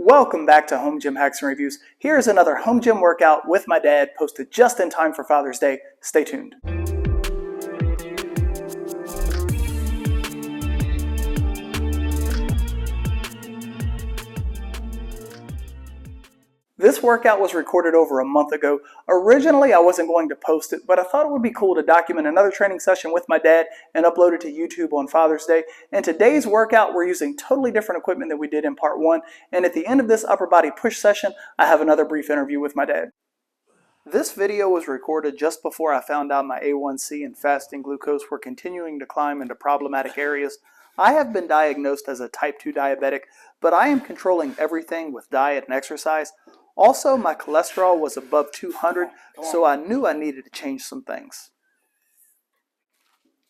Welcome back to Home Gym Hacks and Reviews. Here's another home gym workout with my dad, posted just in time for Father's Day. Stay tuned. This workout was recorded over a month ago. Originally, I wasn't going to post it, but I thought it would be cool to document another training session with my dad and upload it to YouTube on Father's Day. In today's workout, we're using totally different equipment than we did in part one. And at the end of this upper body push session, I have another brief interview with my dad. This video was recorded just before I found out my A1C and fasting glucose were continuing to climb into problematic areas. I have been diagnosed as a type 2 diabetic, but I am controlling everything with diet and exercise. Also, my cholesterol was above 200, so I knew I needed to change some things.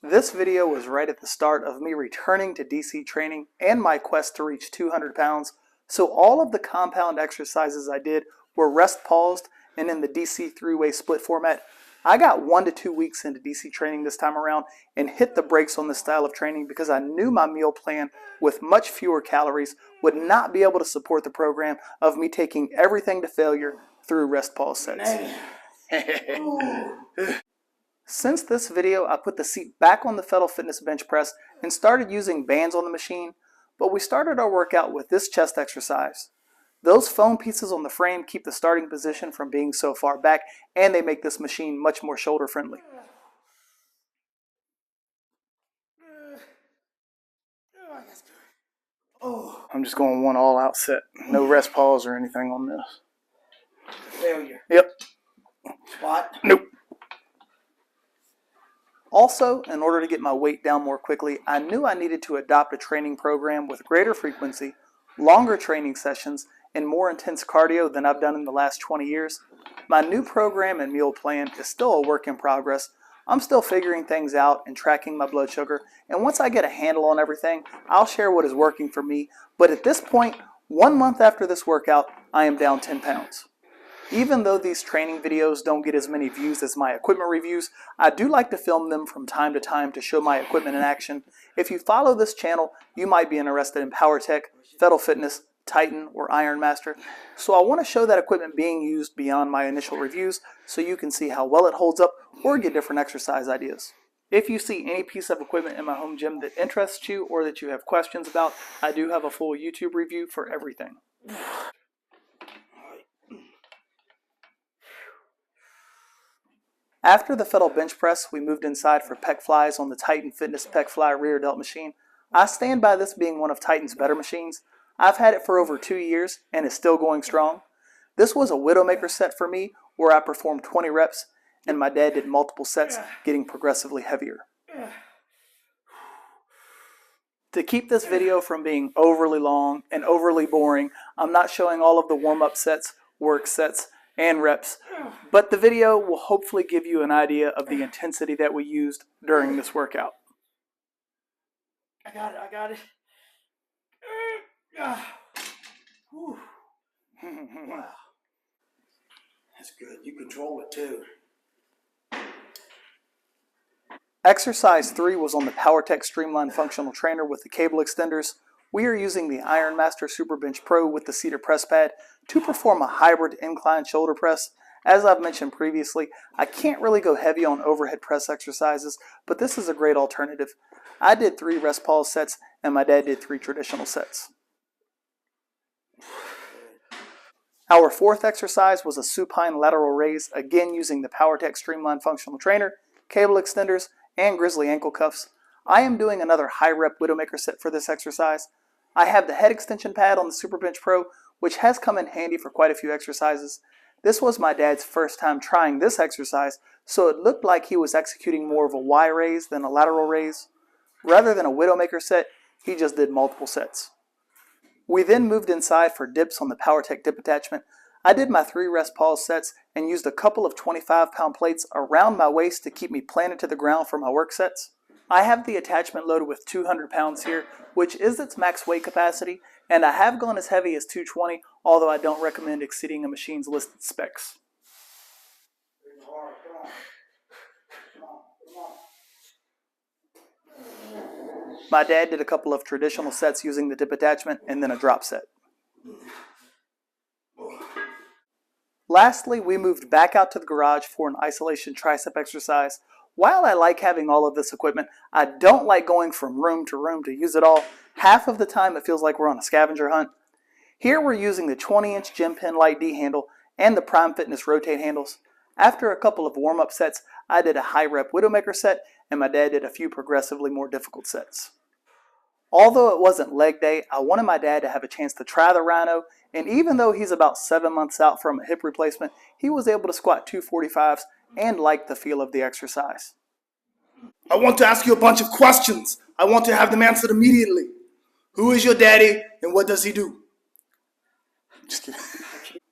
This video was right at the start of me returning to DC training and my quest to reach 200 pounds, so all of the compound exercises I did were rest paused and in the DC 3-way split format. I got 1 to 2 weeks into DC training this time around and hit the brakes on this style of training because I knew my meal plan with much fewer calories would not be able to support the program of me taking everything to failure through rest pause sets. Since this video, I put the seat back on the Fettle Fitness bench press and started using bands on the machine, but we started our workout with this chest exercise. Those foam pieces on the frame keep the starting position from being so far back, and they make this machine much more shoulder friendly. I'm just going one all out set. No rest pause or anything on this. Failure. Yep. What? Nope. Also, in order to get my weight down more quickly, I knew I needed to adopt a training program with greater frequency, longer training sessions, and more intense cardio than I've done in the last 20 years. My new program and meal plan is still a work in progress. I'm still figuring things out and tracking my blood sugar, and once I get a handle on everything, I'll share what is working for me. But at this point, 1 month after this workout, I am down 10 pounds. Even though these training videos don't get as many views as my equipment reviews, I do like to film them from time to time to show my equipment in action. If you follow this channel, you might be interested in Power Tech, Fettle Fitness, Titan, or Iron Master. So I want to show that equipment being used beyond my initial reviews so you can see how well it holds up or get different exercise ideas. If you see any piece of equipment in my home gym that interests you or that you have questions about, I do have a full YouTube review for everything. After the Fettle bench press, we moved inside for pec flies on the Titan Fitness Pec Fly rear delt machine. I stand by this being one of Titan's better machines. I've had it for over 2 years and is still going strong. This was a Widowmaker set for me where I performed 20 reps and my dad did multiple sets, getting progressively heavier. To keep this video from being overly long and overly boring, I'm not showing all of the warm-up sets, work sets, and reps, but the video will hopefully give you an idea of the intensity that we used during this workout. I got it. Wow. That's good. You control it too. Exercise 3 was on the PowerTech Streamline Functional Trainer with the cable extenders. We are using the Iron Master Super Bench Pro with the seated press pad to perform a hybrid incline shoulder press. As I've mentioned previously, I can't really go heavy on overhead press exercises, but this is a great alternative. I did 3 rest pause sets and my dad did 3 traditional sets. Our fourth exercise was a supine lateral raise, again using the PowerTech Streamline Functional Trainer, cable extenders, and Grizzly ankle cuffs. I am doing another high rep Widowmaker set for this exercise. I have the head extension pad on the Super Bench Pro, which has come in handy for quite a few exercises. This was my dad's first time trying this exercise, so it looked like he was executing more of a Y raise than a lateral raise. Rather than a Widowmaker set, he just did multiple sets. We then moved inside for dips on the PowerTech dip attachment. I did my 3 rest pause sets and used a couple of 25-pound plates around my waist to keep me planted to the ground for my work sets. I have the attachment loaded with 200 pounds here, which is its max weight capacity, and I have gone as heavy as 220, although I don't recommend exceeding a machine's listed specs. My dad did a couple of traditional sets using the dip attachment and then a drop set. Lastly, we moved back out to the garage for an isolation tricep exercise. While I like having all of this equipment, I don't like going from room to use it all. Half of the time it feels like we're on a scavenger hunt. Here we're using the 20-inch Gym Pin Light D handle and the Prime Fitness Rotate handles. After a couple of warm-up sets, I did a high-rep Widowmaker set, and my dad did a few progressively more difficult sets. Although it wasn't leg day, I wanted my dad to have a chance to try the Rhino, and even though he's about 7 months out from a hip replacement, he was able to squat 245s and liked the feel of the exercise. I want to ask you a bunch of questions. I want to have them answered immediately. Who is your daddy and what does he do? Just kidding.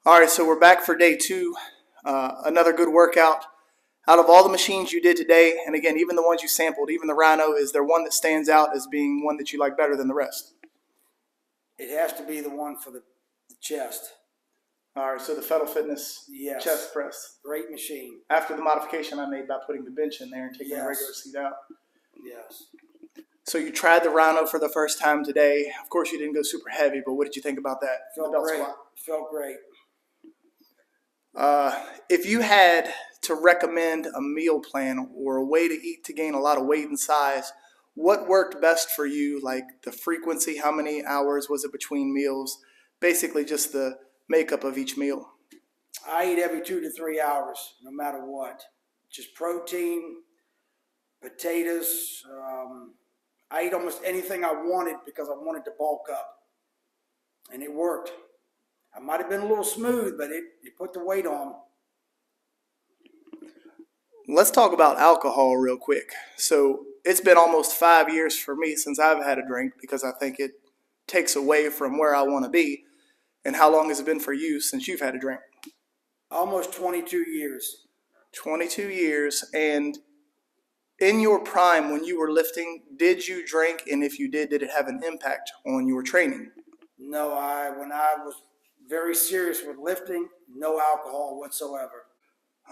All right, so we're back for day 2. Another good workout. Out of all the machines you did today, and again, even the ones you sampled, even the Rhino, is there one that stands out as being one that you like better than the rest? It has to be the one for the chest. All right, so the Federal Fitness chest press. Great machine. After the modification I made by putting the bench in there and taking the regular seat out. Yes. So you tried the Rhino for the first time today. Of course, you didn't go super heavy, but what did you think about that? Felt great. Felt great. If you had to recommend a meal plan or a way to eat to gain a lot of weight and size, what worked best for you? Like the frequency, how many hours was it between meals? Basically just the makeup of each meal. I eat every 2 to 3 hours, no matter what. Just protein, potatoes. I eat almost anything I wanted because I wanted to bulk up. And it worked. I might have been a little smooth, but it put the weight on. Let's talk about alcohol real quick. So it's been almost 5 years for me since I've had a drink because I think it takes away from where I want to be. And how long has it been for you since you've had a drink? Almost 22 years. 22 years. And in your prime, when you were lifting, did you drink? And if you did it have an impact on your training? No, when I was very serious with lifting, no alcohol whatsoever.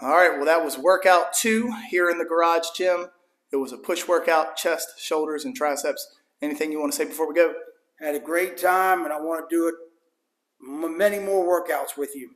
All right, well, that was workout 2 here in the garage gym. It was a push workout, chest, shoulders, and triceps. Anything you want to say before we go? Had a great time, and I want to do it many more workouts with you.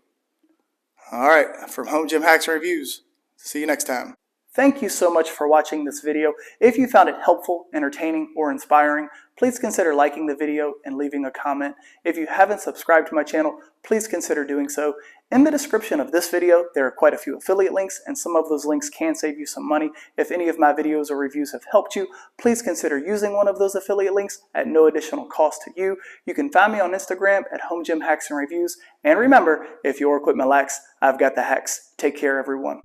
All right, from Home Gym Hacks and Reviews, see you next time. Thank you so much for watching this video. If you found it helpful, entertaining, or inspiring, please consider liking the video and leaving a comment. If you haven't subscribed to my channel, please consider doing so. In the description of this video, there are quite a few affiliate links, and some of those links can save you some money. If any of my videos or reviews have helped you, please consider using one of those affiliate links at no additional cost to you. You can find me on Instagram at Home Gym Hacks and Reviews. And remember, if your equipment lacks, I've got the hacks. Take care, everyone.